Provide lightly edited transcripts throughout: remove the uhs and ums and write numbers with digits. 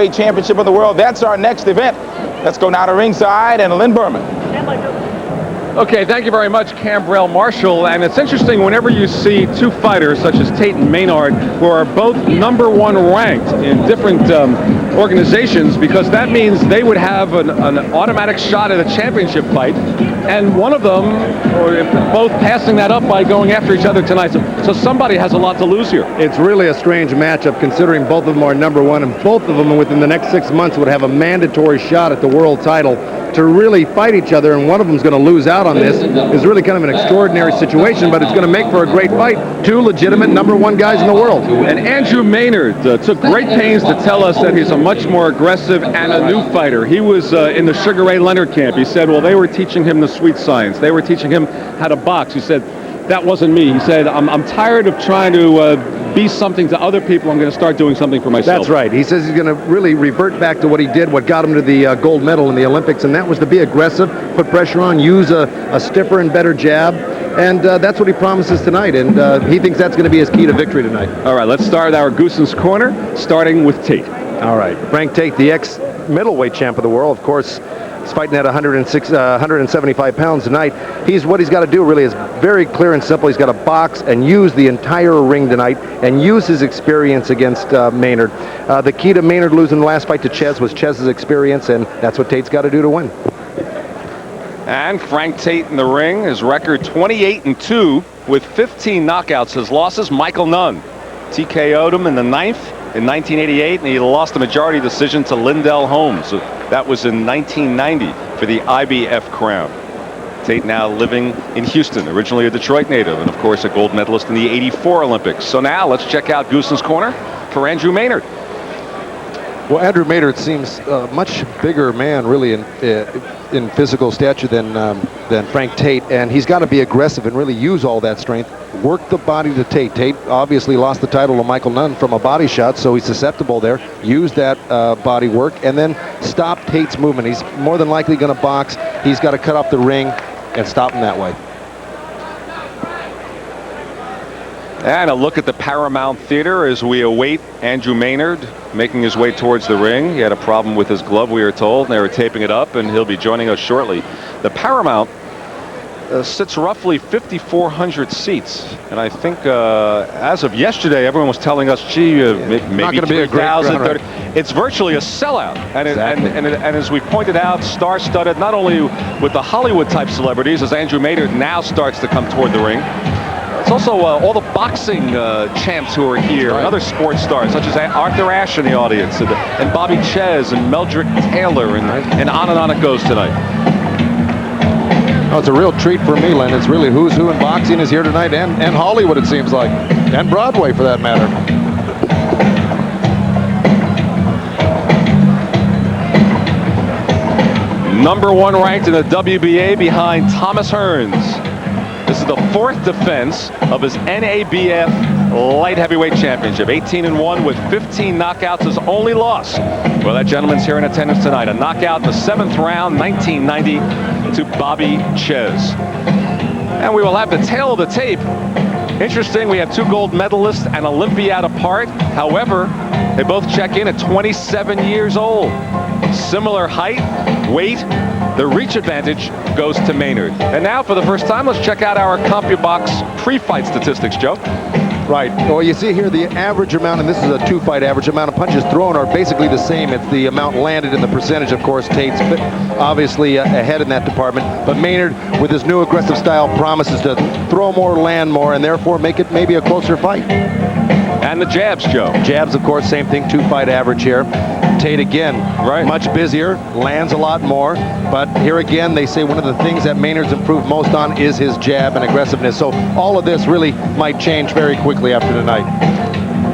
Championship of the world. That's our next event. Let's go now to ringside and Lynn Berman. Okay, thank you very much, Cambrell Marshall. And it's interesting whenever you see two fighters such as Tate and Maynard, who are both #1 ranked in different organizations, because that means they would have an automatic shot at a championship fight. And one of them, or both passing that up by going after each other tonight. So somebody has a lot to lose here. It's really a strange matchup considering both of them are #1, and both of them within the next 6 months would have a mandatory shot at the world title to really fight each other, and one of them is going to lose out on this. Is really kind of an extraordinary situation, but it's going to make for a great fight. Two legitimate #1 guys in the world. And Andrew Maynard took great pains to tell us that he's a much more aggressive and a new fighter. He was in the Sugar Ray Leonard camp. He said, well, they were teaching him the sweet science. They were teaching him how to box. He said, that wasn't me. He said, I'm tired of trying to be something to other people. I'm going to start doing something for myself. That's right. He says he's going to really revert back to what he did, what got him to the gold medal in the Olympics, and that was to be aggressive, put pressure on, use a stiffer and better jab, and that's what he promises tonight, and he thinks that's going to be his key to victory tonight. All right, let's start our Goosen's Corner, starting with Tate. All right, Frank Tate, the ex-middleweight champ of the world, of course. He's fighting at 175 pounds tonight. What he's got to do really is very clear and simple. He's got to box and use the entire ring tonight and use his experience against Maynard. The key to Maynard losing the last fight to Ches was Ches's experience, and that's what Tate's got to do to win. And Frank Tate in the ring, his record 28-2 with 15 knockouts. His losses, Michael Nunn TKO'd him in the 9th. In 1988, and he lost the majority decision to Lindell Holmes. That was in 1990 for the IBF crown. Tate now living in Houston, originally a Detroit native, and of course a gold medalist in the '84 Olympics. So now let's check out Goosen's Corner for Andrew Maynard. Well, Andrew Maynard seems a much bigger man, really, in physical stature than Frank Tate, and he's got to be aggressive and really use all that strength. Work the body to Tate. Tate obviously lost the title to Michael Nunn from a body shot, so he's susceptible there. Use that body work, and then stop Tate's movement. He's more than likely going to box. He's got to cut off the ring and stop him that way. And a look at the Paramount Theater as we await Andrew Maynard making his way towards the ring. He had a problem with his glove, we are told, and they were taping it up, and he'll be joining us shortly. The Paramount sits roughly 5,400 seats, and I think as of yesterday, everyone was telling us, gee, maybe 3,000. It's virtually a sellout, and, exactly. and as we pointed out, star-studded, not only with the Hollywood-type celebrities, as Andrew Maynard now starts to come toward the ring. It's also all the boxing champs who are here, and other sports stars, such as Arthur Ashe in the audience, and Bobby Ches, and Meldrick Taylor, and on it goes tonight. Oh, it's a real treat for me, Len. It's really who's who in boxing is here tonight, and Hollywood, it seems like, and Broadway for that matter. #1 ranked in the WBA behind Thomas Hearns. This is the 4th defense of his NABF light heavyweight championship. 18-1 with 15 knockouts. His only loss. Well, that gentleman's here in attendance tonight. A knockout in the 7th round, 1990, to Bobby Ches. And we will have the tail of the tape. Interesting, we have two gold medalists and Olympiad apart. However, they both check in at 27 years old. Similar height, weight. The reach advantage goes to Maynard. And now, for the first time, let's check out our CompuBox pre-fight statistics, Joe. Right. Well, you see here the average amount, and this is a two-fight average amount of punches thrown are basically the same. It's the amount landed in the percentage, of course. Tate's obviously ahead in that department. But Maynard, with his new aggressive style, promises to throw more, land more, and therefore make it maybe a closer fight. And the jabs, Joe. Jabs, of course, same thing, two-fight average here. Tate again, much busier, lands a lot more, but here again they say one of the things that Maynard's improved most on is his jab and aggressiveness. So all of this really might change very quickly after tonight.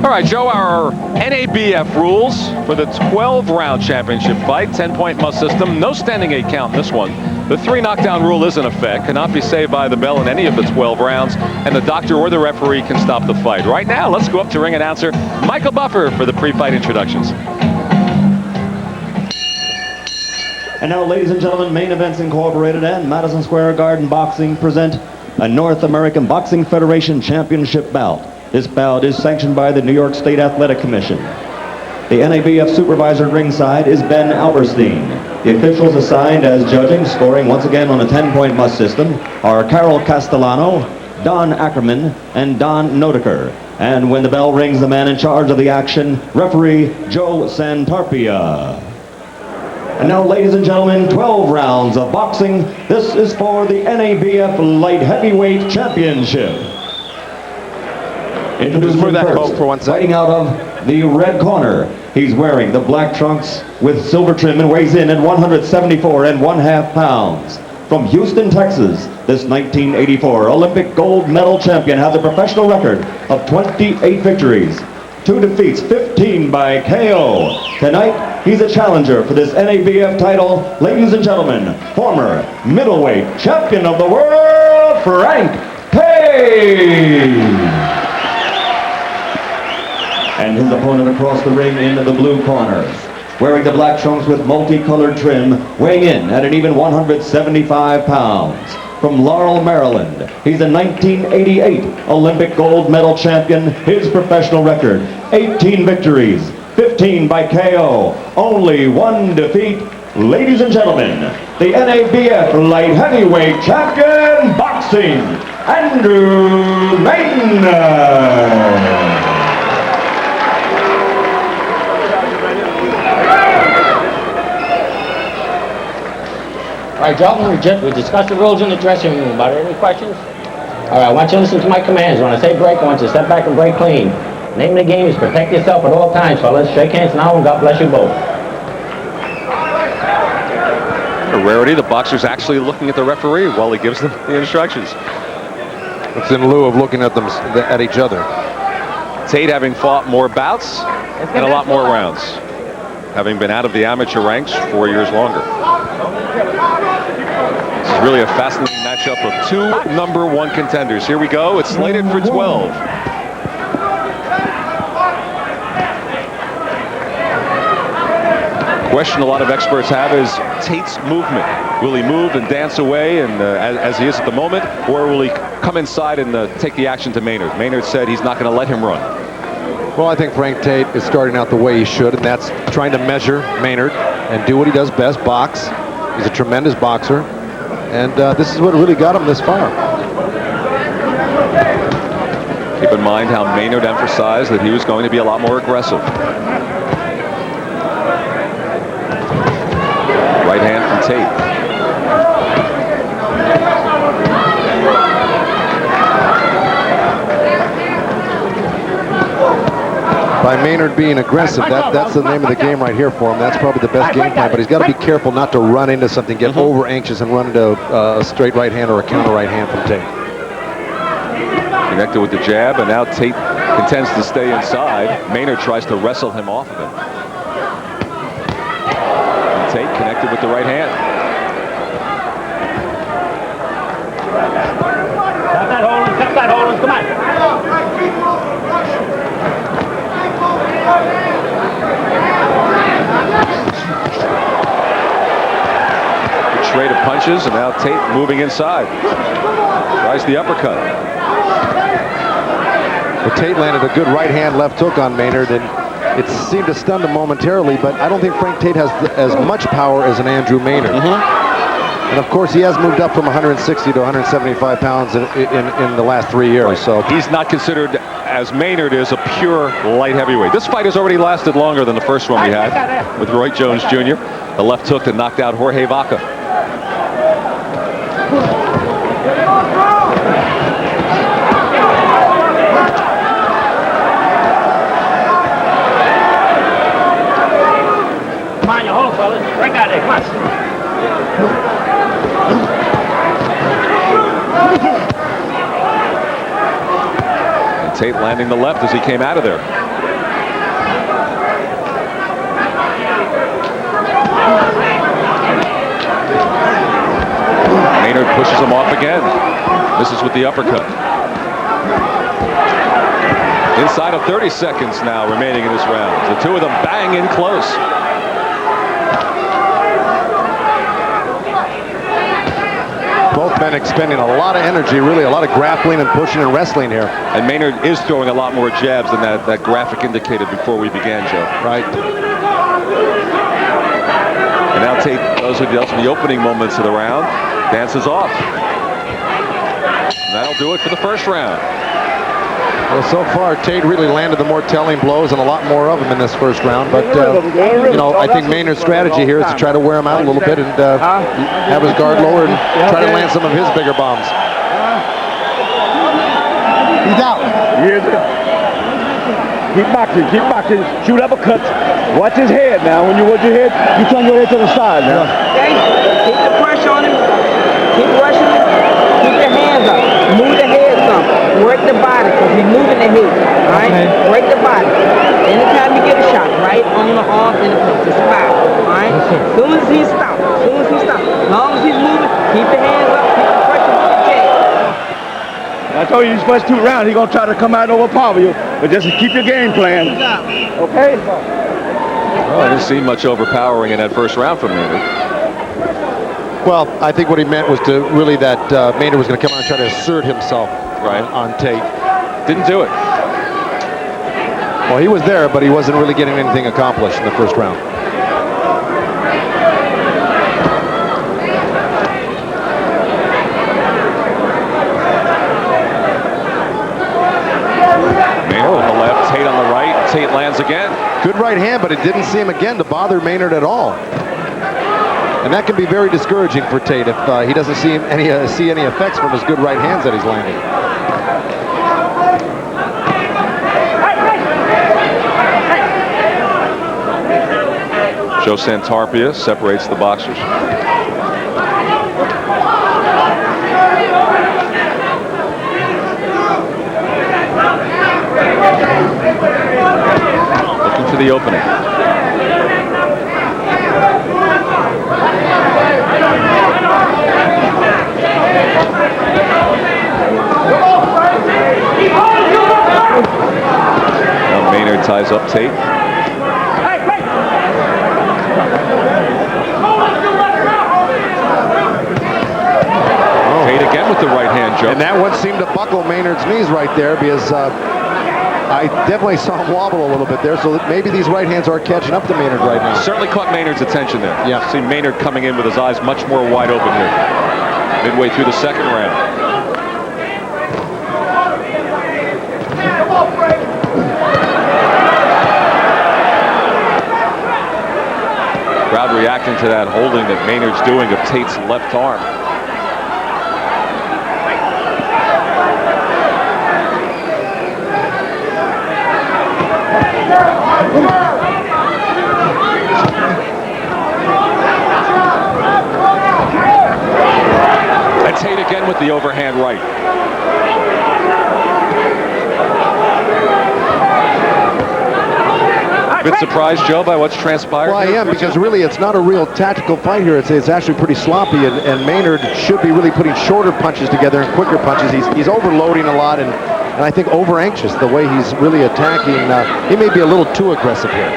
All right, Joe, our NABF rules for the 12-round championship fight, 10-point must system, no standing 8 count in this one. The 3 knockdown rule is in effect, cannot be saved by the bell in any of the 12 rounds, and the doctor or the referee can stop the fight. Right now, let's go up to ring announcer Michael Buffer for the pre-fight introductions. And now, ladies and gentlemen, Main Events Incorporated and Madison Square Garden Boxing present a North American Boxing Federation Championship bout. This bout is sanctioned by the New York State Athletic Commission. The NABF supervisor ringside is Ben Alberstein. The officials assigned as judging, scoring once again on a 10-point must system, are Carol Castellano, Don Ackerman, and Don Nodeker. And when the bell rings, the man in charge of the action, referee Joe Santarpia. And now, ladies and gentlemen, 12 rounds of boxing. This is for the NABF Light Heavyweight Championship. Introducing For that first, vote for 1 second. fighting out of the red corner. He's wearing the black trunks with silver trim and weighs in at 174.5 pounds. From Houston, Texas, this 1984 Olympic gold medal champion has a professional record of 28 victories, 2 defeats, 15 by KO. Tonight, he's a challenger for this NABF title. Ladies and gentlemen, former middleweight champion of the world, Frank Tate. And his opponent across the ring in the blue corner, wearing the black trunks with multicolored trim, weighing in at an even 175 pounds. From Laurel, Maryland, he's a 1988 Olympic gold medal champion. His professional record, 18 victories, 15 by KO, only 1 defeat. Ladies and gentlemen, the NABF Light Heavyweight Champion Boxing, Andrew Maynard. All right, gentlemen, we discussed the rules in the dressing room. About it. Any questions? All right, I want you to listen to my commands. When I say break, I want you to step back and break clean. Name of the game is protect yourself at all times, fellas. Shake hands now, and God bless you both. A rarity, the boxer's actually looking at the referee while he gives them the instructions. It's in lieu of looking at them at each other. Tate having fought more bouts and a lot more rounds, having been out of the amateur ranks 4 years longer. This is really a fascinating matchup of 2 #1 contenders. Here we go. It's slated for 12. Question a lot of experts have is Tate's movement. Will he move and dance away and as he is at the moment, or will he come inside and take the action to Maynard? Maynard said he's not going to let him run. Well, I think Frank Tate is starting out the way he should, and that's trying to measure Maynard and do what he does best, box. He's a tremendous boxer, and this is what really got him this far. Keep in mind how Maynard emphasized that he was going to be a lot more aggressive. Right hand from Tate. By Maynard being aggressive, that's the name of the game right here for him. That's probably the best game plan, but he's got to be careful not to run into something, get over anxious and run into a straight right hand or a counter right hand from Tate. Connected with the jab, and now Tate intends to stay inside. Maynard tries to wrestle him off of it. And Tate connected with the right hand. Cut that hold, come on. Good trade of punches, and now Tate moving inside. Tries the uppercut. But Tate landed a good right hand left hook on Maynard, and it seemed to stun him momentarily, but I don't think Frank Tate has as much power as an Andrew Maynard. And of course, he has moved up from 160 to 175 pounds in the last 3 years. So He's not considered, as Maynard is, a pure light heavyweight. This fight has already lasted longer than the first one we had with Roy Jones Jr. The left hook that knocked out Jorge Vaca. Come on, you hold, fellas. Break out there, come on. Tate landing the left as he came out of there. Maynard pushes him off again. Misses with the uppercut. Inside of 30 seconds now remaining in this round. The two of them bang in close. both been expending a lot of energy, really a lot of grappling and pushing and wrestling here. And Maynard is throwing a lot more jabs than that graphic indicated before we began, Joe. Right. And now Tate, those are the opening moments of the round, dances off. And that'll do it for the first round. Well, so far, Tate really landed the more telling blows and a lot more of them in this first round. But, you know, I think Maynard's strategy here is to try to wear him out a little bit and have his guard lower and try to land some of his bigger bombs. He's out. Keep boxing, shoot uppercuts. Watch his head now. When you watch your head, you turn your head to the side now. Okay? Keep the pressure on him. Keep rushing him. Keep your hands up. Move the head some. Work the body, because he's moving the head. Alright? Okay. Work the body. Anytime you get a shot, right on the arm in the place, just fire. Alright? As soon as he stops, as long as he's moving, keep the hands up, keep the pressure on the jab. I told you these first 2 rounds, he's going to try to come out and overpower you, but just keep your game plan. Okay? Well, I didn't see much overpowering in that first round from Maynard. Well, I think what he meant was to really that Maynard was going to come out and try to assert himself on Tate. Didn't do it. Well, he was there, but he wasn't really getting anything accomplished in the first round. Maynard on the left, Tate on the right. Tate lands again. Good right hand, but it didn't seem again to bother Maynard at all. And that can be very discouraging for Tate if he doesn't see any effects from his good right hands that he's landing. Joe Santarpia separates the boxers. Looking for the opening. Now Maynard ties up Tate. Tate again with the right hand, Joe. And that one seemed to buckle Maynard's knees right there because I definitely saw him wobble a little bit there, so maybe these right hands are catching up to Maynard right now. Certainly caught Maynard's attention there. Yeah. See Maynard coming in with his eyes much more wide open here. Midway through the second round. Crowd reacting to that holding that Maynard's doing of Tate's left arm. And Tate again with the overhand right. Bit surprised, Joe, by what's transpired? Well, I am, because really it's not a real tactical fight here. It's actually pretty sloppy, and Maynard should be really putting shorter punches together and quicker punches. He's overloading a lot and I think over anxious the way he's really attacking. He may be a little too aggressive here.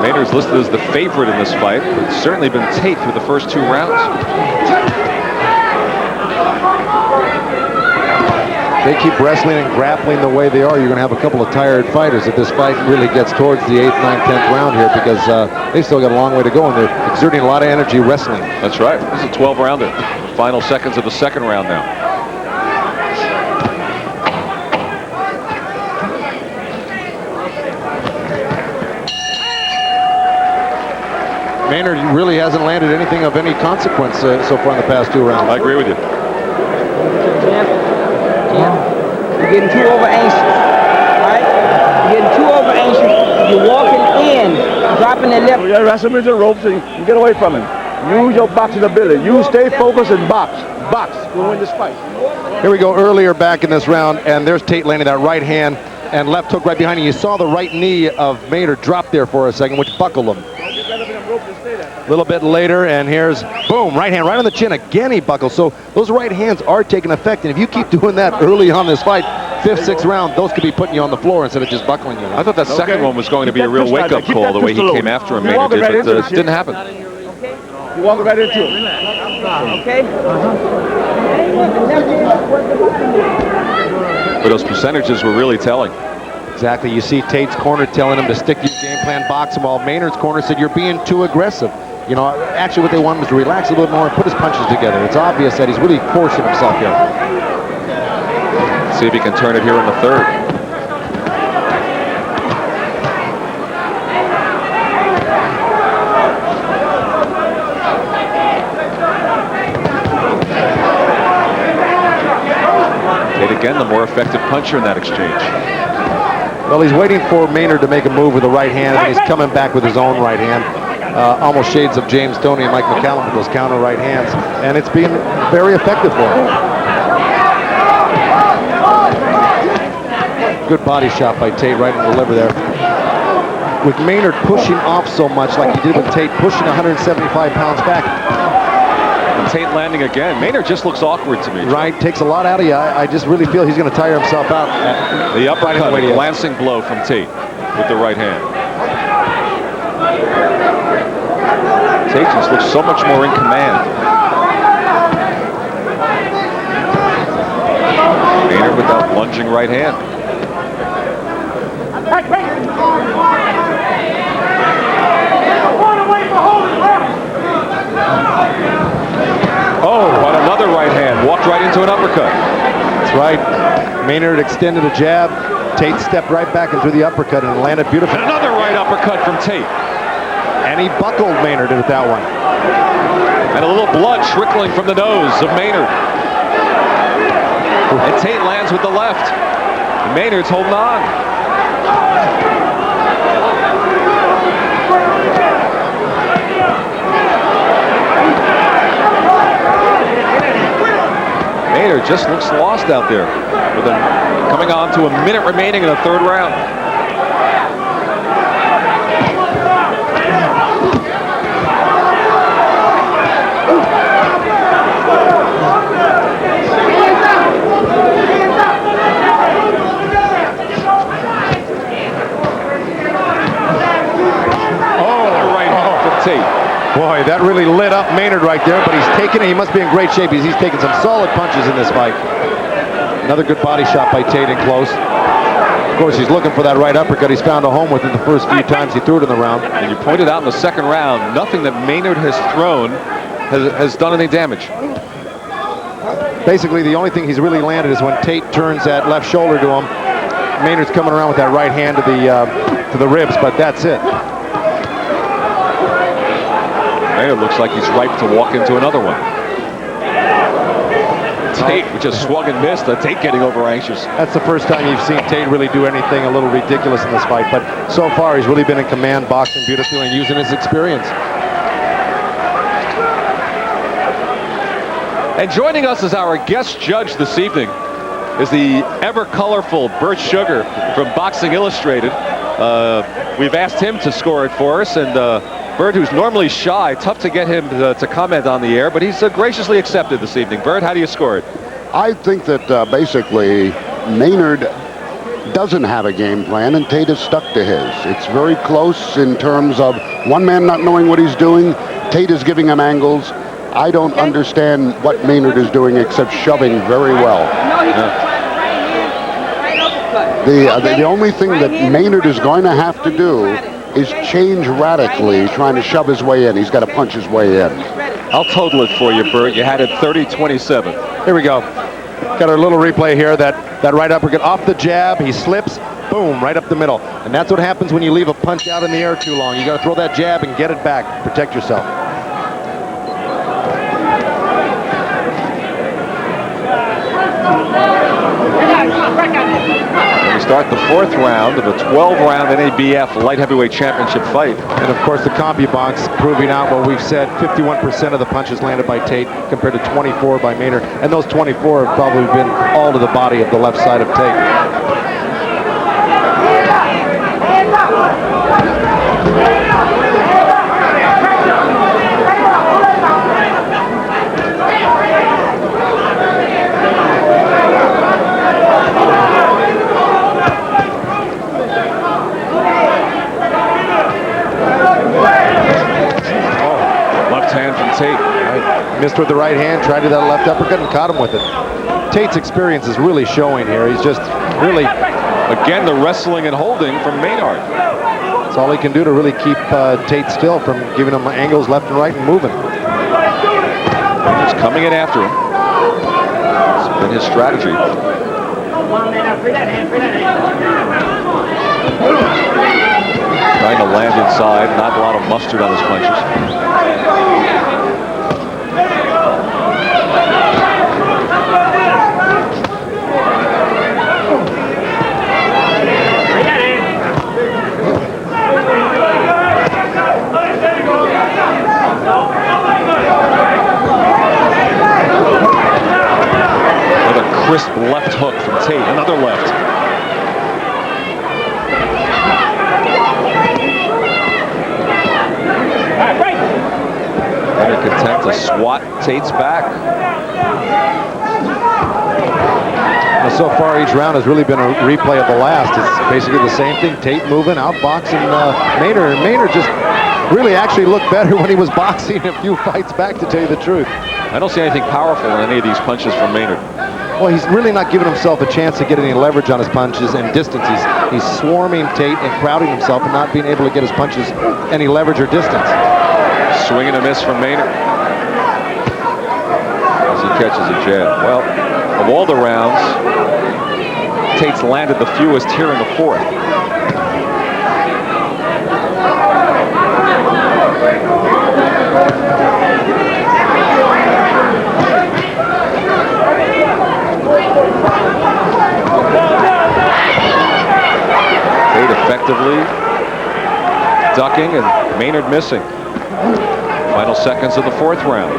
Maynard's listed as the favorite in this fight, but it's certainly been Tate through the first 2 rounds. They keep wrestling and grappling the way they are, you're going to have a couple of tired fighters if this fight really gets towards the 8th, 9th, 10th round here, because they still got a long way to go and they're exerting a lot of energy wrestling. That's right. This is a 12-rounder. Final seconds of the second round now. Maynard really hasn't landed anything of any consequence so far in the past 2 rounds. I agree with you. You're getting too over anxious, right? You're getting too over anxious. You're walking in, dropping the left. You gotta wrestle him into the ropes and you get away from him. Use your boxing ability. You stay focused and box. Box. You'll win this fight. Here we go earlier back in this round, and there's Tate landing that right hand and left hook right behind him. You saw the right knee of Maynard drop there for a second, which buckled him. A little bit later, and here's, boom, right hand right on the chin. Again, he buckles. So those right hands are taking effect, and if you keep doing that early on this fight, fifth, sixth round, those could be putting you on the floor instead of just buckling you. I thought that second one was going to be a real wake-up call, the way he came after him, Maynard did, but it didn't happen. You walk right into it. Okay? But those percentages were really telling. Exactly. You see Tate's corner telling him to stick to your game plan, box him, while Maynard's corner said you're being too aggressive. You know, actually what they want him was to relax a little more and put his punches together. It's obvious that he's really forcing himself here. See if he can turn it here in the third. Tate again, the more effective puncher in that exchange. Well, he's waiting for Maynard to make a move with the right hand, and he's coming back with his own right hand. Almost shades of James Stoney and Mike McCallum with those counter right hands, and it's been very effective for him. Good body shot by Tate right in the liver there. With Maynard pushing off so much like he did with Tate, pushing 175 pounds back. And Tate landing again. Maynard just looks awkward to me. Right, takes a lot out of you. I just really feel he's going to tire himself out. The uppercut, a glancing blow from Tate with the right hand. Tate just looks so much more in command. Maynard with that lunging right hand. Oh, what another right hand. Walked right into an uppercut. That's right. Maynard extended a jab. Tate stepped right back and threw the uppercut and landed beautifully. And another right uppercut from Tate. And he buckled Maynard with that one. And a little blood trickling from the nose of Maynard. And Tate lands with the left. And Maynard's holding on. Maynard just looks lost out there. With coming on to a minute remaining in the third round. Boy, that really lit up Maynard right there, but he's taking it. He must be in great shape. He's taking some solid punches in this fight. Another good body shot by Tate in close. Of course, he's looking for that right uppercut. He's found a home with it the first few times he threw it in the round. And you pointed out in the second round, nothing that Maynard has thrown has done any damage. Basically, the only thing he's really landed is when Tate turns that left shoulder to him. Maynard's coming around with that right hand to the ribs, but that's it. Maynard looks like he's ripe to walk into another one. Tate just swung and missed. Tate getting over anxious. That's the first time you've seen Tate really do anything a little ridiculous in this fight, but so far he's really been in command, boxing beautifully and using his experience. And joining us as our guest judge this evening is the ever-colorful Bert Sugar from Boxing Illustrated. We've asked him to score it for us, and Bert, who's normally shy, tough to get him to comment on the air, but he's graciously accepted this evening. Bert, how do you score it? I think that basically Maynard doesn't have a game plan, and Tate is stuck to his. It's very close in terms of one man not knowing what he's doing. Tate is giving him angles. I don't understand what Maynard is doing except shoving very well. The only thing that Maynard is going to have to do is change radically, trying to shove his way in. He's got to punch his way in. I'll total it for you, Bert. You had it 30-27. Here we go. Got our little replay here. That right uppercut off the jab. He slips. Boom, right up the middle. And that's what happens when you leave a punch out in the air too long. You got to throw that jab and get it back. Protect yourself. We start the fourth round of a 12-round NABF light heavyweight championship fight. And of course the CompuBox proving out what we've said, 51% of the punches landed by Tate compared to 24 by Maynard. And those 24 have probably been all to the body of the left side of Tate. missed with the right hand, tried to do that left uppercut and caught him with it. Tate's experience is really showing here. He's just really... Again, the wrestling and holding from Maynard. That's all he can do to really keep Tate still from giving him angles left and right and moving. Just coming in after him. It's been his strategy. Trying to land inside, not a lot of mustard on his punches. Crisp left hook from Tate. Another left. Very content to swat Tate's back. Well, so far each round has really been a replay of the last. It's basically the same thing. Tate moving, outboxing Maynard. And Maynard just really actually looked better when he was boxing a few fights back, to tell you the truth. I don't see anything powerful in any of these punches from Maynard. Well, he's really not giving himself a chance to get any leverage on his punches and distance. He's swarming Tate and crowding himself and not being able to get his punches any leverage or distance. Swing and a miss from Maynard as he catches a jab. Well, of all the rounds, Tate's landed the fewest here in the fourth. Tate effectively ducking and Maynard missing. Final seconds of the fourth round.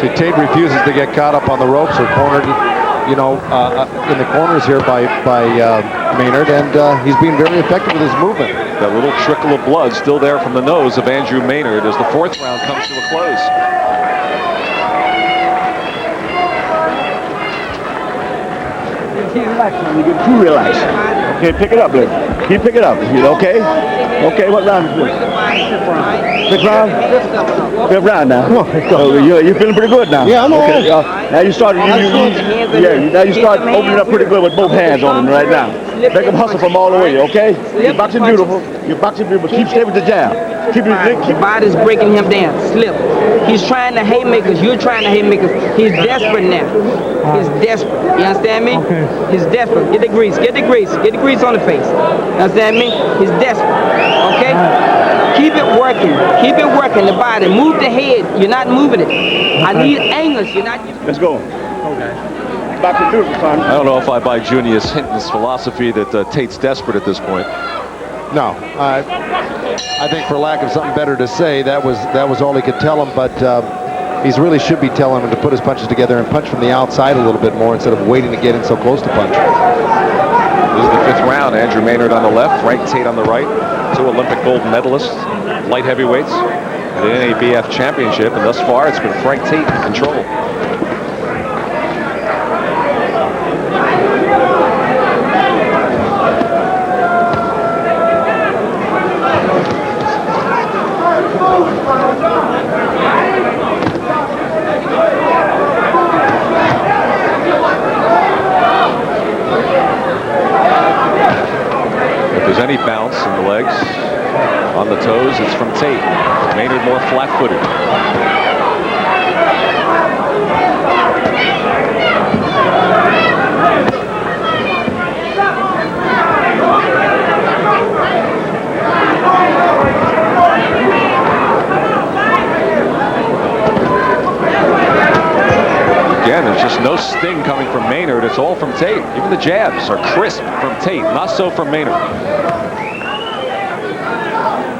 See, Tate refuses to get caught up on the ropes or cornered, you know, in the corners here by Maynard, and he's being very effective with his movement. That little trickle of blood still there from the nose of Andrew Maynard as the fourth round comes to a close. Relax, man. You get too relaxed. Okay, pick it up, Blake. Keep pick it up. You okay? Okay, what round is this? Fifth round? Fifth round now. Oh, you're feeling pretty good now. Yeah, I'm okay. Now you start. Now you start opening up pretty good with both hands on him right now. Make him hustle from all the way. Okay? You're boxing beautiful. You're boxing beautiful. Keep stay with the jab. Keep the body's breaking him down. Slip. He's trying to haymakers. You're trying to haymakers. He's desperate now. He's desperate. You understand me? Okay. He's desperate. Get the grease. Get the grease. Get the grease on the face. You understand me? He's desperate. Okay? Keep it working. Keep it working. The body. Move the head. You're not moving it. I need angles. You're not. Let's go. Okay. Boxing beautiful, son. I don't know if I buy Junius Hinton's philosophy that Tate's desperate at this point. No, I think for lack of something better to say, that was all he could tell him. But he really should be telling him to put his punches together and punch from the outside a little bit more instead of waiting to get in so close to punch. This is the fifth round. Andrew Maynard on the left, Frank Tate on the right. Two Olympic gold medalists, light heavyweights, at the NABF championship, and thus far it's been Frank Tate in control. Any bounce in the legs, on the toes, it's from Tate. Maynard more flat-footed. Again, there's just no sting coming from Maynard. It's all from Tate. Even the jabs are crisp from Tate, not so from Maynard.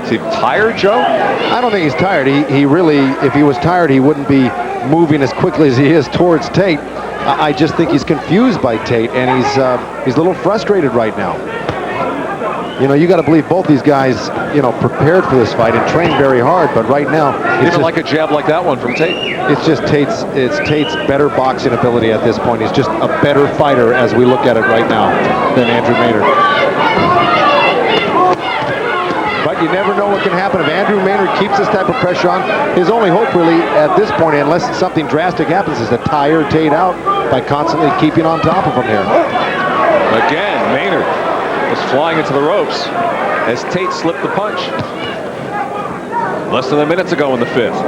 Is he tired, Joe? I don't think he's tired. He really, if he was tired, he wouldn't be moving as quickly as he is towards Tate. I just think he's confused by Tate, and he's a little frustrated right now. You know, you got to believe both these guys, you know, prepared for this fight and trained very hard. But right now, it's even like a jab like that one from Tate. It's just Tate's better boxing ability at this point. He's just a better fighter as we look at it right now than Andrew Maynard. But you never know what can happen. If Andrew Maynard keeps this type of pressure on, his only hope really at this point, unless something drastic happens, is to tire Tate out by constantly keeping on top of him here. Again, Maynard was flying into the ropes as Tate slipped the punch. Less than a minute to go in the 5th.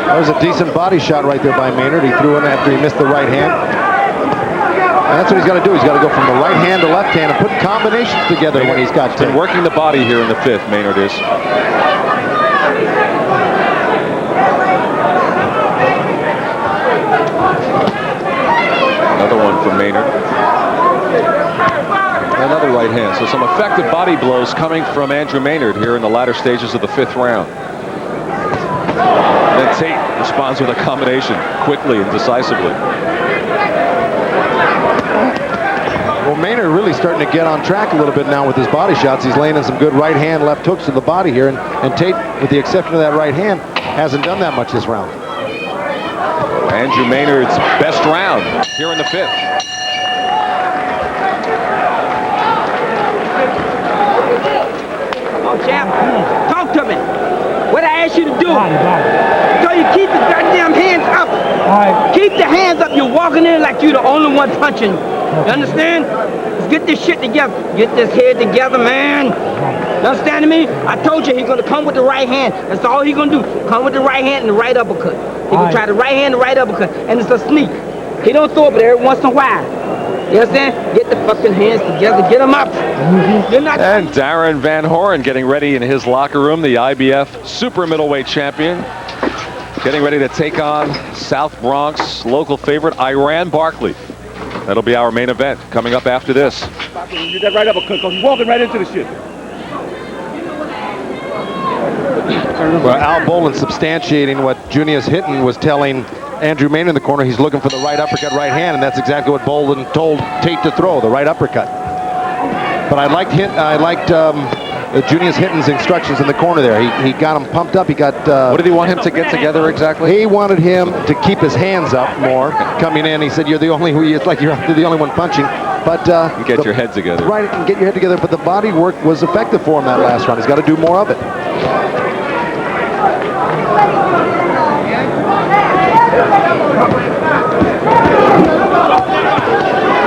That was a decent body shot right there by Maynard. He threw in after he missed the right hand. And that's what he's got to do. He's got to go from the right hand to left hand and put combinations together when he's got been working the body here in the 5th, Maynard is. Another one from Maynard. Another right hand. So some effective body blows coming from Andrew Maynard here in the latter stages of the 5th round. And then Tate responds with a combination quickly and decisively. Well, Maynard really starting to get on track a little bit now with his body shots. He's laying in some good right hand, left hooks to the body here. And Tate, with the exception of that right hand, hasn't done that much this round. Andrew Maynard's best round here in the 5th. Oh, champ, talk to me. What I asked you to do. So you keep the goddamn hands up. Keep the hands up. You're walking in like you're the only one punching. You understand? Let's get this shit together. Get this head together, man. You understand me? I told you he's going to come with the right hand. That's all he's going to do. Come with the right hand and the right uppercut. He can try the right hand and the right uppercut. And it's a sneak. He don't throw it, but every once in a while. You understand? Get the fucking hands together. Get them up. You're not. And Darren Van Horen getting ready in his locker room, the IBF super middleweight champion. Getting ready to take on South Bronx local favorite Iran Barkley. That'll be our main event coming up after this. Get that right uppercut, because he's walking right into the shit. Well, Al Bolin substantiating what Junius Hinton was telling Andrew Maynard in the corner. He's looking for the right uppercut, right hand, and that's exactly what Bolin told Tate to throw, the right uppercut. But I liked Junius Hinton's instructions in the corner there. He got him pumped up. He got. What did he want him to get together exactly? He wanted him to keep his hands up more coming in. He said, "You're the only it's like you're the only one punching." But get your head together. Right, and get your head together. But the body work was effective for him that last round. He's got to do more of it.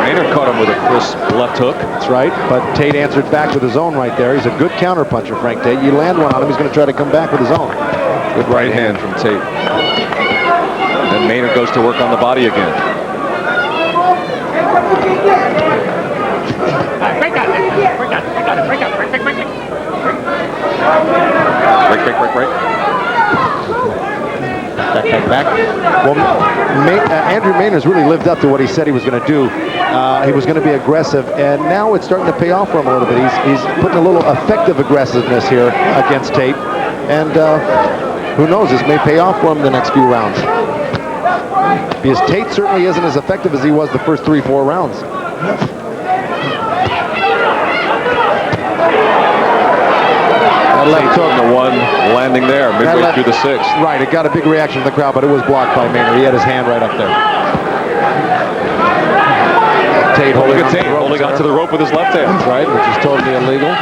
Maynard caught him with a crisp left hook. That's right, but Tate answered back with his own right there. He's a good counter puncher, Frank Tate. You land one on him, he's going to try to come back with his own. Good right hand from Tate. And then Maynard goes to work on the body again. Break. Back. Well, Andrew Maynard's really lived up to what he said he was going to do. He was going to be aggressive, and now it's starting to pay off for him a little bit. He's putting a little effective aggressiveness here against Tate, and who knows, this may pay off for him the next few rounds. Because Tate certainly isn't as effective as he was the first 3-4 rounds. Left hook, the one landing there midway through the 6th. Right, it got a big reaction from the crowd, but it was blocked by Maynard. He had his hand right up there. Tate holding on to the rope with his left hand. That's right, which is totally illegal.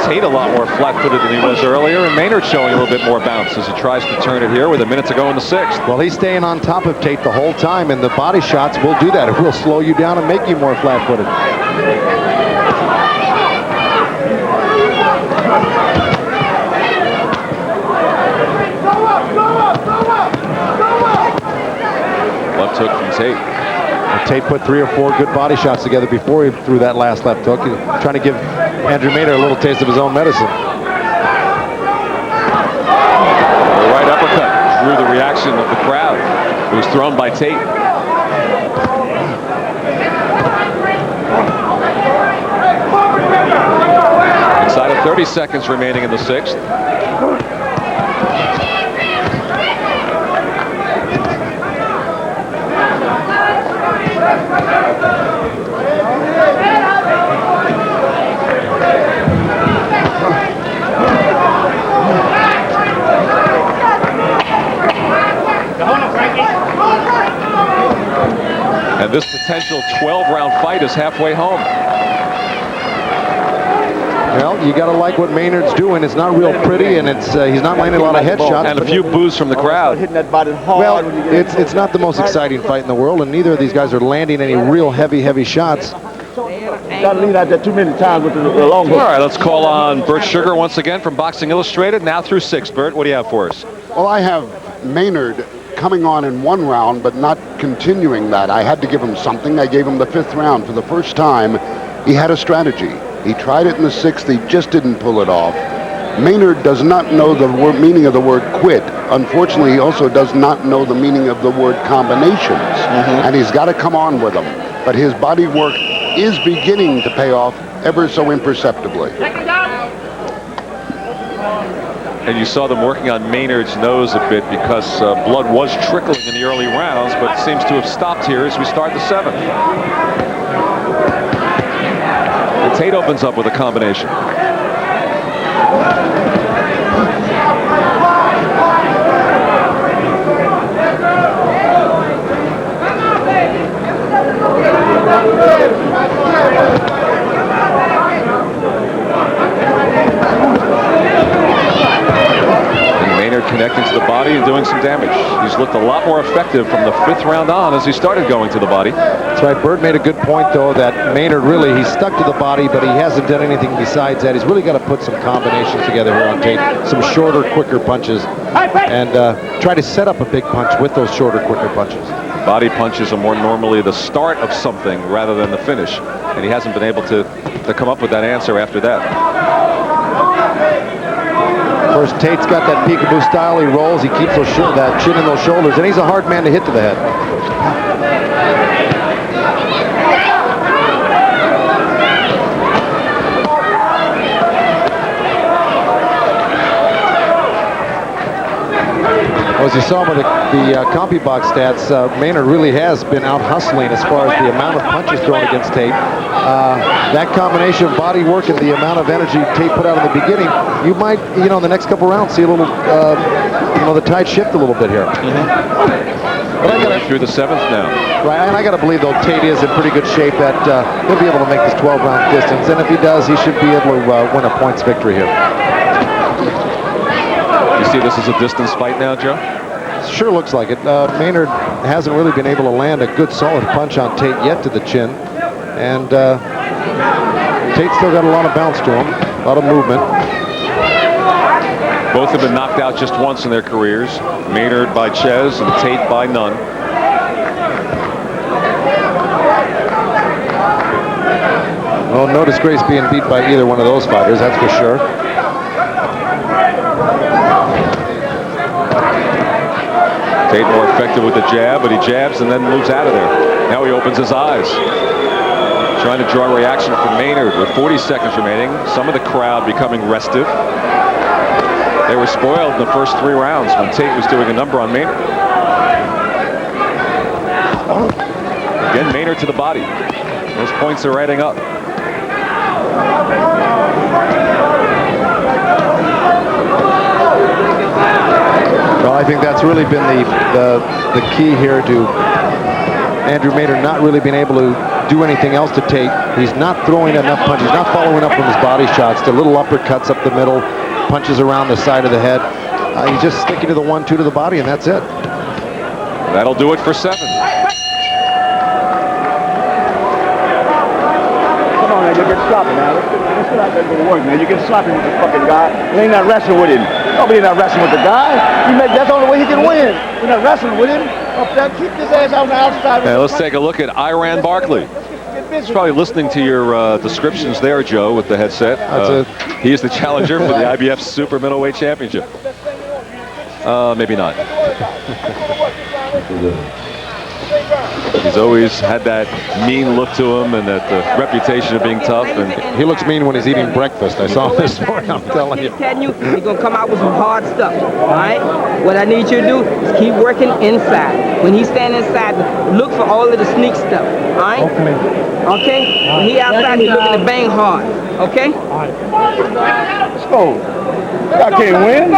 Tate a lot more flat-footed than he was earlier, and Maynard showing a little bit more bounce as he tries to turn it here with a minute to go in the 6th. Well, he's staying on top of Tate the whole time, and the body shots will do that. It will slow you down and make you more flat-footed. Left hook from Tate. Tate put 3 or 4 good body shots together before he threw that last left hook. He's trying to give Andrew Maynard a little taste of his own medicine. The right uppercut drew the reaction of the crowd. It was thrown by Tate. Inside of 30 seconds remaining in the 6th. And this potential 12-round fight is halfway home. Well, you got to like what Maynard's doing. It's not real pretty, and it's he's not landing a lot of headshots. And a few boos from the crowd. Hitting that body hard. Well, it's not the most exciting fight in the world, and neither of these guys are landing any real heavy shots. Got to lean out there too many times with the long hook. All right, let's call on Bert Sugar once again from Boxing Illustrated. Now through 6. Bert, what do you have for us? Well, I have Maynard coming on in 1 round, but not continuing that. I had to give him something. I gave him the 5th round. For the first time, he had a strategy. He tried it in the 6th. He just didn't pull it off. Maynard does not know the meaning of the word quit. Unfortunately, he also does not know the meaning of the word combinations. And he's got to come on with them. But his body work is beginning to pay off ever so imperceptibly. And you saw them working on Maynard's nose a bit because blood was trickling in the early rounds, but seems to have stopped here as we start the 7th. And Tate opens up with a combination. Connecting to the body and doing some damage. He's looked a lot more effective from the 5th round on as he started going to the body. That's right. Bert made a good point, though, that Maynard really, he's stuck to the body, but he hasn't done anything besides that. He's really got to put some combinations together here on Tate, some shorter, quicker punches, and try to set up a big punch with those shorter, quicker punches. Body punches are more normally the start of something rather than the finish, and he hasn't been able to come up with that answer after that. Of course, Tate's got that peekaboo style. He rolls, he keeps that chin in those shoulders, and he's a hard man to hit to the head. Well, as you saw by the CompuBox stats, Maynard really has been out hustling as far as the amount of punches thrown against Tate. That combination of body work and the amount of energy Tate put out in the beginning, you might, in the next couple rounds, see a little, the tide shift a little bit here. But I got through the 7th now. Right, and I got to believe, though, Tate is in pretty good shape that he'll be able to make this 12-round distance, and if he does, he should be able to win a points victory here. You see this is a distance fight now, Joe? Sure looks like it. Maynard hasn't really been able to land a good solid punch on Tate yet to the chin. And Tate's still got a lot of bounce to him, a lot of movement. Both have been knocked out just once in their careers. Maynard by Ches and Tate by none. Well, no disgrace being beat by either one of those fighters, that's for sure. Tate more effective with the jab, but he jabs and then moves out of there. Now he opens his eyes. Trying to draw a reaction from Maynard with 40 seconds remaining. Some of the crowd becoming restive. They were spoiled in the first 3 rounds when Tate was doing a number on Maynard. Again, Maynard to the body. Those points are adding up. Well, I think that's really been the key here to Andrew Maynard not really being able to do anything else to Tate. He's not throwing enough punches. He's not following up from his body shots. The little uppercuts up the middle, punches around the side of the head. He's just sticking to the 1-2 to the body, and that's it. That'll do it for 7. Come on, man, you get sloppy now. Let's not let it work, man. You get sloppy with this fucking guy. You ain't not wrestling with him. Nobody not wrestling with the guy. That's the only way he can win. You're not wrestling with him. Up there, keep his ass on the outside. Now let's take a look at Iran Barkley. He's probably listening to your descriptions there, Joe, with the headset. He is the challenger for the IBF Super Middleweight Championship. Maybe not. He's always had that mean look to him and that reputation of being tough. And he looks mean when he's eating breakfast. I saw him this morning, I'm telling you. He's going to come out with some hard stuff, all right? What I need you to do is keep working inside. When he's standing inside, look for all of the sneak stuff, all right? Okay? When he outside, he's looking to bang hard, okay? Let's go. I can't win.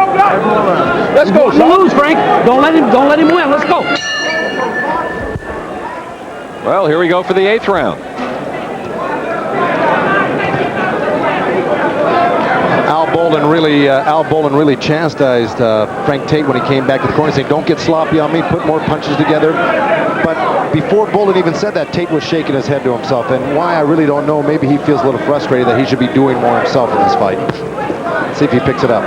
Let's go, son. Lose, Frank. Don't let him win. Let's go. well, here we go for the 8th round. Al Bolin really chastised Frank Tate when he came back to the corner, saying, "Don't get sloppy on me. Put more punches together." But before Bolin even said that, Tate was shaking his head to himself, and why I really don't know. Maybe he feels a little frustrated that he should be doing more himself in this fight. See if he picks it up.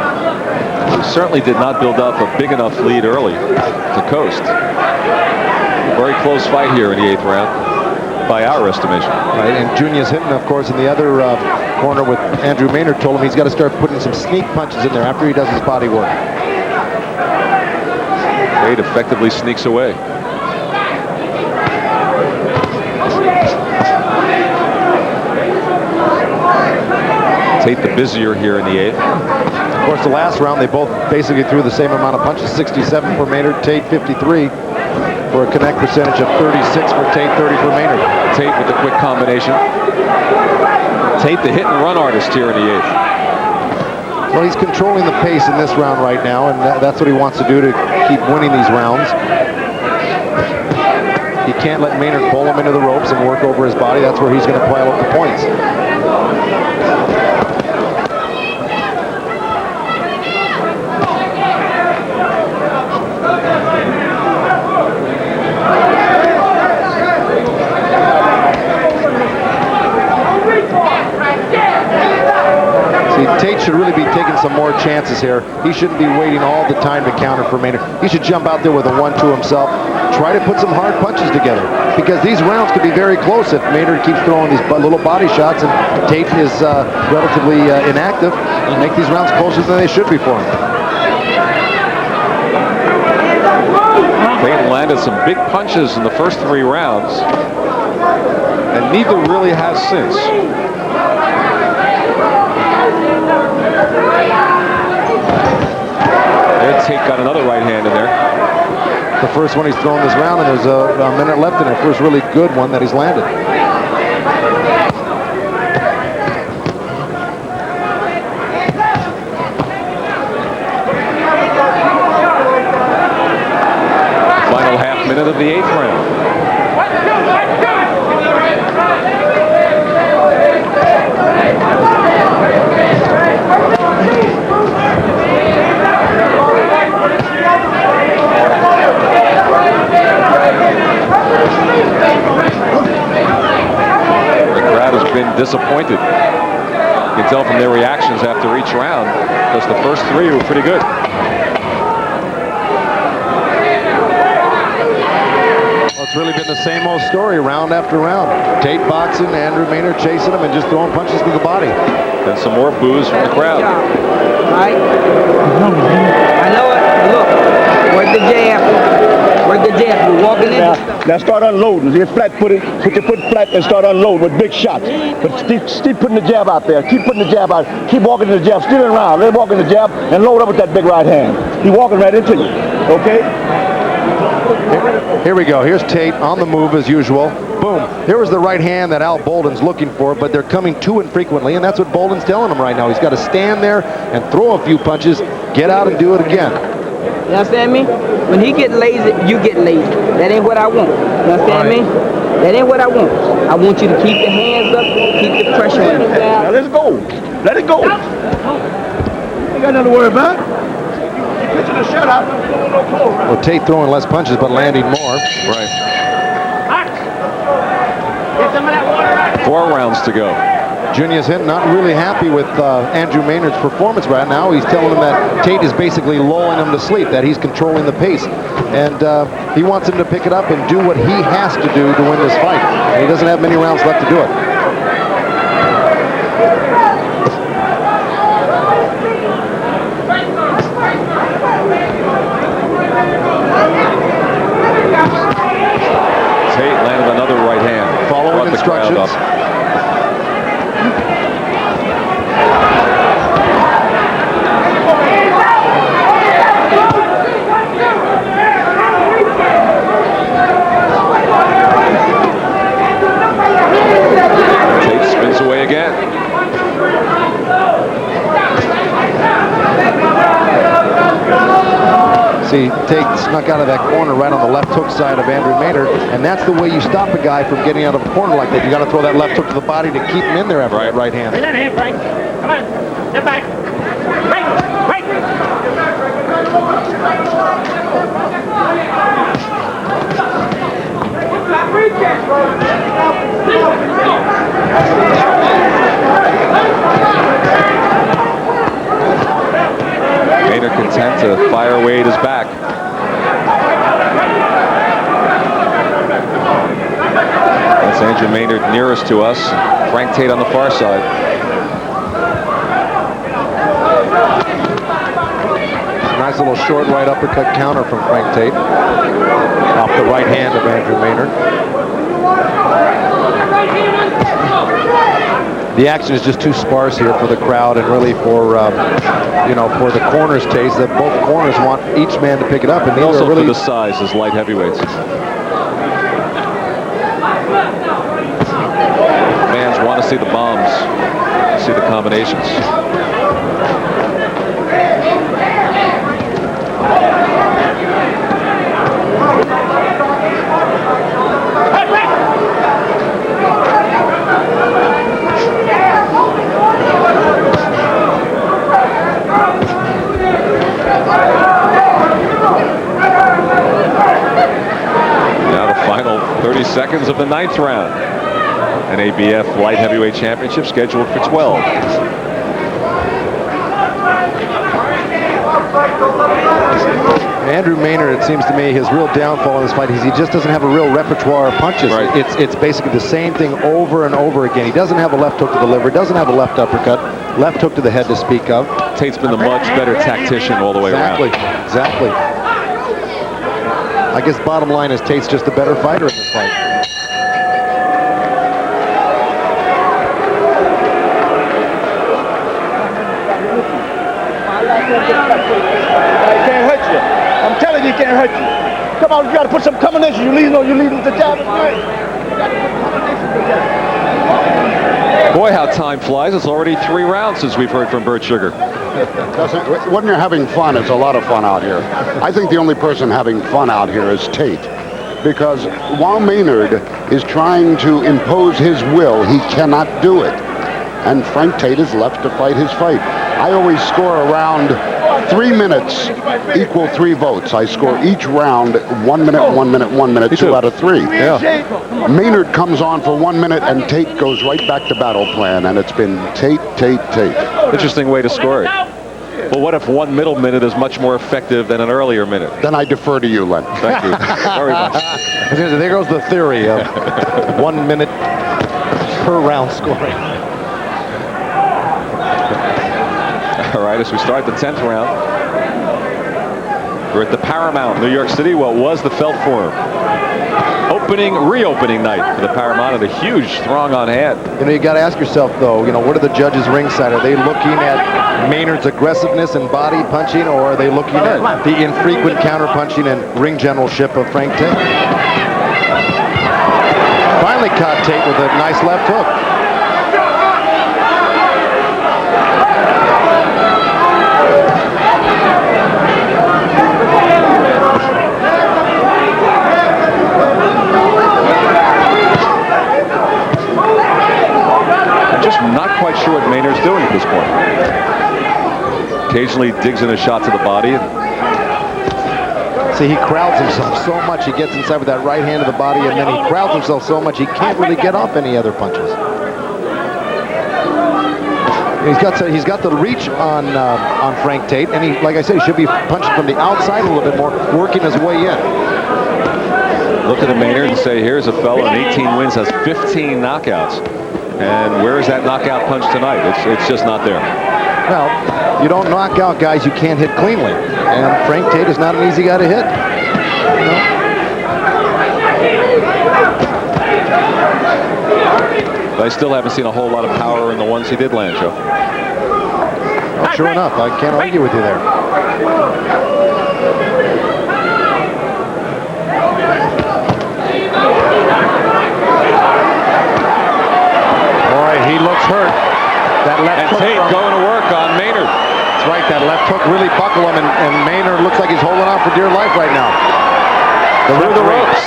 He certainly did not build up a big enough lead early to coast. A very close fight here in the 8th round, by our estimation. Right, and Junius Hinton, of course, in the other corner with Andrew Maynard, told him he's got to start putting some sneak punches in there after he does his body work. Tate effectively sneaks away. Tate the busier here in the 8th. Of course, the last round, they both basically threw the same amount of punches, 67 for Maynard, Tate 53, for a connect percentage of 36 for Tate, 30 for Maynard. Tate with the quick combination. Tate the hit and run artist here in the 8th. Well, he's controlling the pace in this round right now, and that's what he wants to do to keep winning these rounds. He can't let Maynard pull him into the ropes and work over his body. That's where he's going to pile up the points. Tate should really be taking some more chances here. He shouldn't be waiting all the time to counter for Maynard. He should jump out there with a 1-2 himself. Try to put some hard punches together, because these rounds could be very close if Maynard keeps throwing these little body shots and Tate is relatively inactive. And make these rounds closer than they should be for him. Tate landed some big punches in the first 3 rounds, and neither really has since. There, Tate got another right hand in there. The first one he's thrown this round, and there's a minute left in it. First really good one that he's landed. Final half minute of the 8th round. Disappointed. You can tell from their reactions after each round, because the first 3 were pretty good. Well, it's really been the same old story round after round. Tate boxing, Andrew Maynard chasing him and just throwing punches to the body. And some more boos from the crowd. Right? I know it. Look, work the jab. Work the jab. You're walking in. Now start unloading. Get flat-footed. Put your foot flat and start unloading with big shots. But keep putting the jab out there. Keep putting the jab out. Keep walking the jab. Stealing around. Let him walk in the jab and load up with that big right hand. He's walking right into you. Okay? Here we go. Here's Tate on the move as usual. Boom. Here was the right hand that Al Bolden's looking for, but they're coming too infrequently, and that's what Bolden's telling him right now. He's got to stand there and throw a few punches, get out and do it again. You understand me? When he get lazy, you get lazy. That ain't what I want. You understand me? That ain't what I want. I want you to keep your hands up, keep the pressure on you. Now let's go. Let it go. You got nothing to worry about. You're pitching a shutout. Well, Tate throwing less punches, but landing more. Right. 4 rounds to go. Junius Hinton not really happy with Andrew Maynard's performance right now. He's telling him that Tate is basically lulling him to sleep, that he's controlling the pace. And he wants him to pick it up and do what he has to do to win this fight. And he doesn't have many rounds left to do it. See, Tate snuck out of that corner right on the left hook side of Andrew Maynard, and that's the way you stop a guy from getting out of a corner like that. You got to throw that left hook to the body to keep him in there after that right hand. Bring that hand, Frank. Come on. Step back. Frank. Maynard content to fire away at his back. That's Andrew Maynard nearest to us. Frank Tate on the far side. Nice little short right uppercut counter from Frank Tate off the right hand of Andrew Maynard. The action is just too sparse here for the crowd and really for for the corners' taste. That both corners want each man to pick it up, and neither Also are really for the size as light heavyweights. Fans want to see the bombs, see the combinations. Now the final 30 seconds of the 9th round. An ABF light heavyweight championship scheduled for 12. Andrew Maynard, it seems to me, his real downfall in this fight is he just doesn't have a real repertoire of punches. Right. It's basically the same thing over and over again. He doesn't have a left hook to the liver, doesn't have a left uppercut, left hook to the head to speak of. Tate's been the much better tactician all the way around. Exactly. I guess bottom line is Tate's just a better fighter in this fight. He can't hurt you. I'm telling you, he can't hurt you. Come on, you got to put some combination. You leading the jab. Boy, how time flies. It's already 3 rounds since we've heard from Bert Sugar. When you're having fun, it's a lot of fun out here. I think the only person having fun out here is Tate. Because while Maynard is trying to impose his will, he cannot do it. And Frank Tate is left to fight his fight. I always score around 3 minutes equal 3 votes. I score each round 1 minute, 1 minute, 1 minute, 2 out of 3. Yeah. Maynard comes on for 1 minute and Tate goes right back to battle plan, and it's been Tate, Tate, Tate. Interesting way to score it. Well, what if 1 middle minute is much more effective than an earlier minute? Then I defer to you, Len. Thank you very much. There goes the theory of 1 minute per round scoring. All right, as we start the 10th round, we're at the Paramount, New York City, what was the Felt Forum. Reopening night for the Paramount, and a huge throng on hand. You got to ask yourself, though, what are the judges ringside? Are they looking at Maynard's aggressiveness and body punching, or are they looking at the infrequent counter punching and ring generalship of Frank Tate? Finally caught Tate with a nice left hook. Not quite sure what Maynard's doing at this point. Occasionally digs in a shot to the body. See, he crowds himself so much. He gets inside with that right hand of the body, and then he crowds himself so much he can't really get off any other punches. He's got the reach on Frank Tate, and he, like I said, he should be punching from the outside a little bit more, working his way in. Look at the Maynard and say, here's a fellow in 18 wins, has 15 knockouts. And where is that knockout punch tonight? It's just not there. Well, you don't knock out guys you can't hit cleanly. And Frank Tate is not an easy guy to hit. But I still haven't seen a whole lot of power in the ones he did land, Joe. Well, sure enough, I can't argue with you there. He looks hurt. That left and hook Tate going to work on Maynard. That's right, that left left hook really buckle him, and Maynard looks like he's holding on for dear life right now. Through the ropes.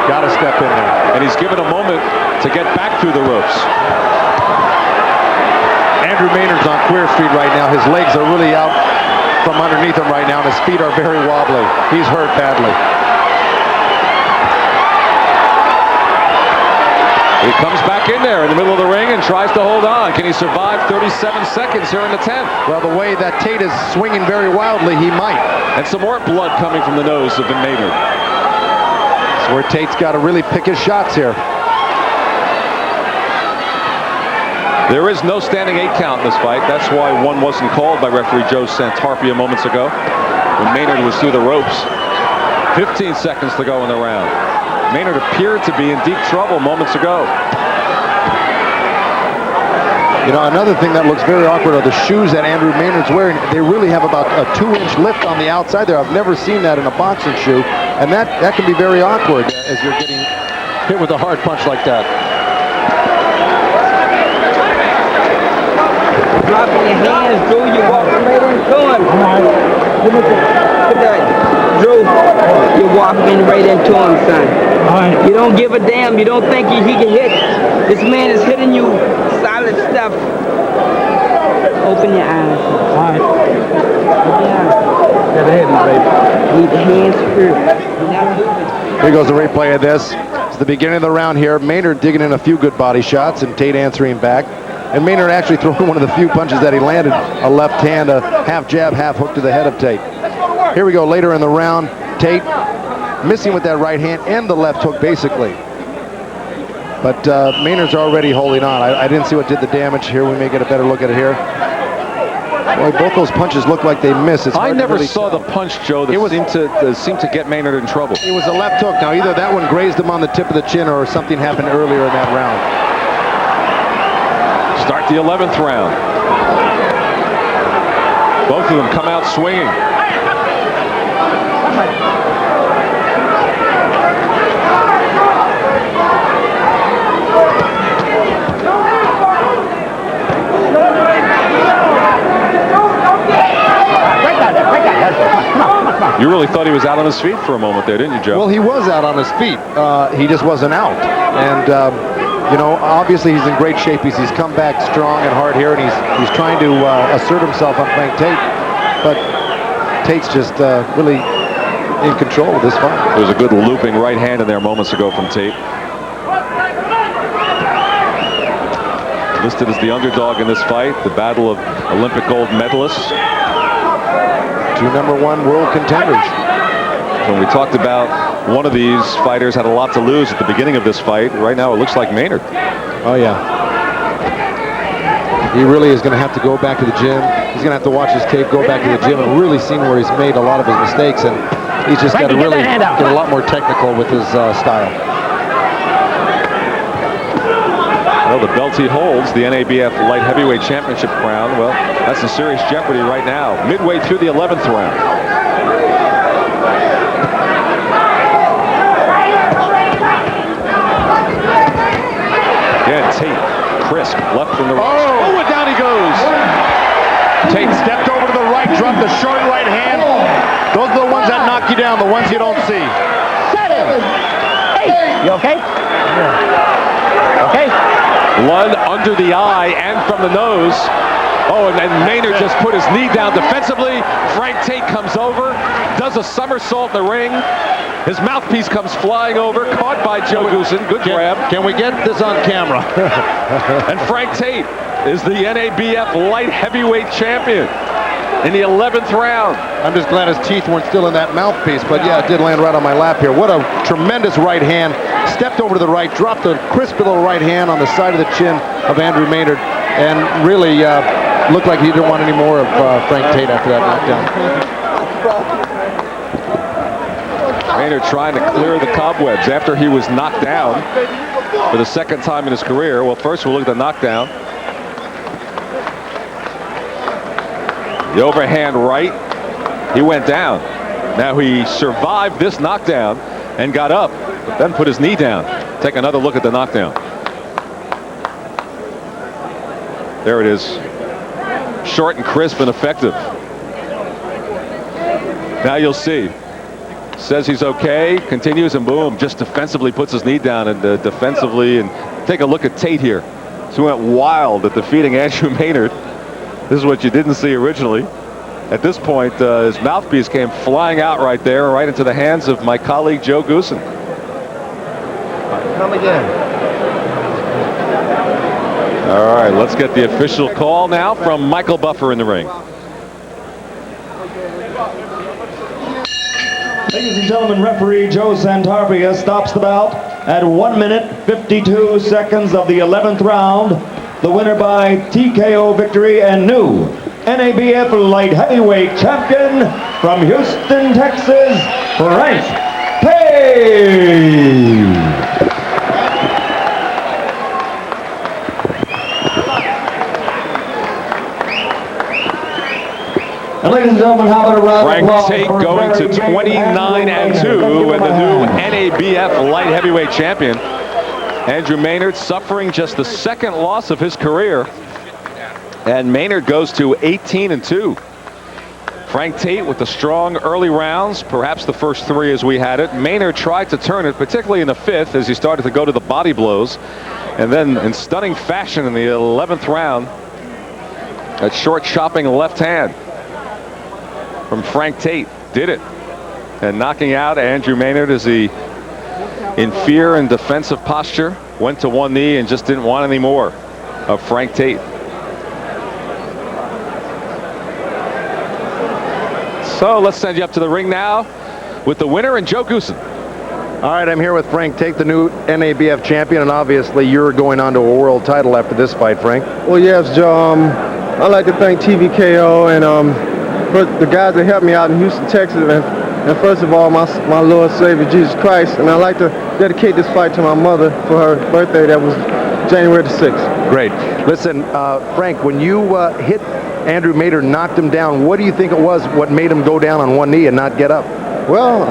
Got to step in there. And he's given a moment to get back through the ropes. Andrew Maynard's on Queer Street right now. His legs are really out from underneath him right now, and his feet are very wobbly. He's hurt badly. He comes back in there in the middle of the ring and tries to hold on. Can he survive 37 seconds here in the 10th? Well, the way that Tate is swinging very wildly, he might. And some more blood coming from the nose of Maynard. That's where Tate's got to really pick his shots here. There is no standing 8 count in this fight. That's why one wasn't called by referee Joe Santarpia moments ago when Maynard was through the ropes. 15 seconds to go in the round. Maynard appeared to be in deep trouble moments ago. You know, another thing that looks very awkward are the shoes that Andrew Maynard's wearing. They really have about a 2-inch lift on the outside there. I've never seen that in a boxing shoe, and that can be very awkward as you're getting hit with a hard punch like that. Dropping your hands, Drew, you walking right into him. Look at that. Drew, you're walking right into him, son. You don't give a damn. You don't think he can hit. This man is hitting you solid stuff. Open your eyes. All right. Open your eyes. Got ahead, baby. Need the hands first. You're not moving. Here goes the replay of this. It's the beginning of the round here. Maynard digging in a few good body shots and Tate answering back. And Maynard actually throwing one of the few punches that he landed, a left hand, a half jab, half hook to the head of Tate. Here we go later in the round. Tate missing with that right hand and the left hook basically. But Maynard's already holding on. I didn't see what did the damage here. We may get a better look at it here. Boy, both those punches look like they miss. I never saw the punch, Joe, that seemed to get Maynard in trouble. It was a left hook. Now either that one grazed him on the tip of the chin or something happened earlier in that round. Start the 11th round. Both of them come out swinging. You really thought he was out on his feet for a moment there, didn't you, Joe? Well, he was out on his feet. He just wasn't out. And you know, obviously he's in great shape. He's come back strong and hard here, and he's trying to assert himself on Frank Tate. But Tate's just really in control of this fight. There was a good looping right hand in there moments ago from Tate. Listed as the underdog in this fight, the battle of Olympic gold medalists. 2 #1 world contenders. When we talked about one of these fighters had a lot to lose at the beginning of this fight, right now it looks like Maynard. Oh yeah. He really is going to have to go back to the gym. He's going to have to watch his tape, go back to the gym, and really see where he's made a lot of his mistakes. And he's just got to really get a lot more technical with his style. Well, the belt he holds, the NABF Light Heavyweight Championship crown, well, that's in serious jeopardy right now, midway through the 11th round. Again, Tate, crisp, left from the right. Oh, and down he goes. Tate stepped over to the right, dropped the short right hand. Those are the ones that knock you down, the ones you don't see. 7, 8. You okay? Yeah. Okay? Blood under the eye and from the nose. Oh, and Maynard just put his knee down defensively. Frank Tate comes over, does a somersault in the ring. His mouthpiece comes flying over, caught by Joe Goosen. Good grab. Can we get this on camera? And Frank Tate is the NABF Light Heavyweight Champion in the 11th round. I'm just glad his teeth weren't still in that mouthpiece, but yeah, it did land right on my lap here. What a tremendous right hand. Stepped over to the right, dropped a crisp little right hand on the side of the chin of Andrew Maynard, and really looked like he didn't want any more of Frank Tate after that knockdown. Maynard trying to clear the cobwebs after he was knocked down for the second time in his career. Well, first we'll look at the knockdown. The overhand right, he went down. Now he survived this knockdown and got up, but then put his knee down. Take another look at the knockdown. There it is. short and crisp and effective. Now you'll see. Says he's okay, continues, and boom, just defensively puts his knee down, and defensively, and take a look at Tate here. He went wild at defeating Andrew Maynard. This is what you didn't see originally. At this point, his mouthpiece came flying out right there, right into the hands of my colleague Joe Goosen. Come again. All right, let's get the official call now from Michael Buffer in the ring. Ladies and gentlemen, referee Joe Santarpia stops the bout at 1 minute 52 seconds of the 11th round. The winner by TKO victory and new NABF light heavyweight champion from Houston, Texas, Frank Tate. And ladies and gentlemen, how about a round of applause Frank Tate for going to Maynard 29-2 and the new NABF light heavyweight champion. Andrew Maynard suffering just the second loss of his career. And Maynard goes to 18-2. Frank Tate with the strong early rounds, perhaps the first three as we had it. Maynard tried to turn it, particularly in the fifth as he started to go to the body blows. And then in stunning fashion in the 11th round, that short chopping left hand from Frank Tate did it. And knocking out Andrew Maynard as he, in fear and defensive posture, went to one knee and just didn't want any more of Frank Tate. So let's send you up to the ring now with the winner and Joe Goosen. All right, I'm here with Frank Tate, the new NABF champion, and obviously you're going on to a world title after this fight, Frank. Well, yes, Joe. I'd like to thank TVKO and for the guys that helped me out in Houston, Texas, and first of all, my Lord Savior, Jesus Christ. And I'd like to dedicate this fight to my mother for her birthday. That was January the 6th. Great. Listen, Frank, when you hit Andrew Maynard, knocked him down, what do you think it was what made him go down on one knee and not get up? Well,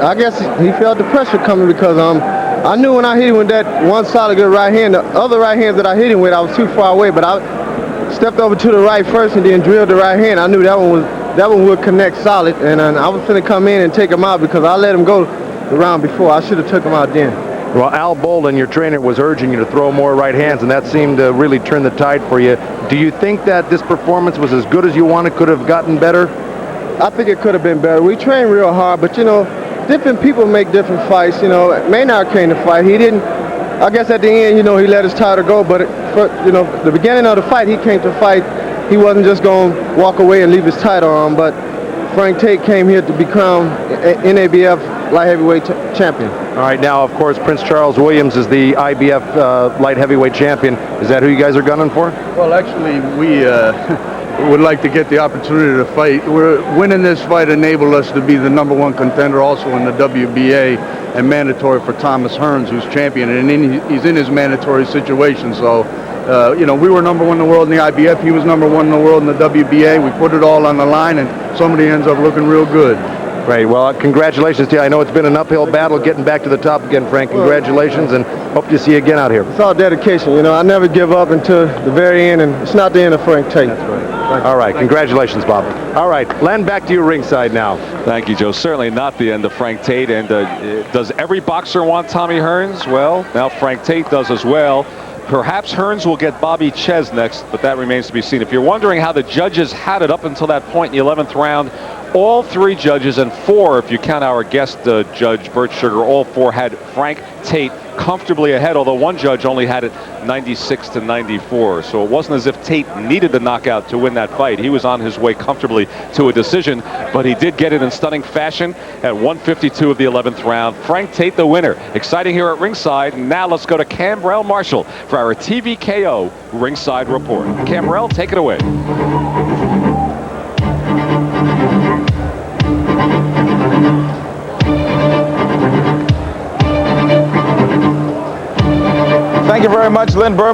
I guess he felt the pressure coming because I knew when I hit him with that one solid good right hand, the other right hands that I hit him with, I was too far away, but I stepped over to the right first and then drilled the right hand. I knew that one would connect solid, and I was finna come in and take him out because I let him go the round before. I should have took him out then. Well, Al Bolden, your trainer, was urging you to throw more right hands, and that seemed to really turn the tide for you. Do you think that this performance was as good as you wanted, could have gotten better? I think it could have been better. We trained real hard, but, you know, different people make different fights. You know, Maynard came to fight. He didn't, I guess at the end, you know, he let his title go, but, you know, the beginning of the fight, he came to fight. He wasn't just going to walk away and leave his title on, but Frank Tate came here to become NABF light heavyweight champion. All right, now, of course, Prince Charles Williams is the IBF light heavyweight champion. Is that who you guys are gunning for? Well, actually, we would like to get the opportunity to fight. Winning this fight enabled us to be the #1 contender also in the WBA and mandatory for Thomas Hearns, who's champion, and he's in his mandatory situation. So, you know, we were #1 in the world in the IBF. He was #1 in the world in the WBA. We put it all on the line, and somebody ends up looking real good. Great. Well, congratulations to you. I know it's been an uphill battle getting back to the top again, Frank. Congratulations, and hope to see you again out here. It's all dedication. You know, I never give up until the very end, and it's not the end of Frank Tate. That's right. All right. Congratulations, Bob. All right. Len, back to you ringside now. Thank you, Joe. Certainly not the end of Frank Tate. And does every boxer want Tommy Hearns? Well, now Frank Tate does as well. Perhaps Hearns will get Bobby Ches next, but that remains to be seen. If you're wondering how the judges had it up until that point in the 11th round, all three judges, and four if you count our guest judge Bert Sugar, all four had Frank Tate comfortably ahead, although one judge only had it 96-94. So it wasn't as if Tate needed the knockout to win that fight. He was on his way comfortably to a decision, but he did get it in stunning fashion at 152 of the 11th round. Frank Tate the winner. Exciting here at ringside. Now let's go to Cambrell Marshall for our TVKO ringside report. Cambrell, take it away. Thank you very much, Lynn Berman.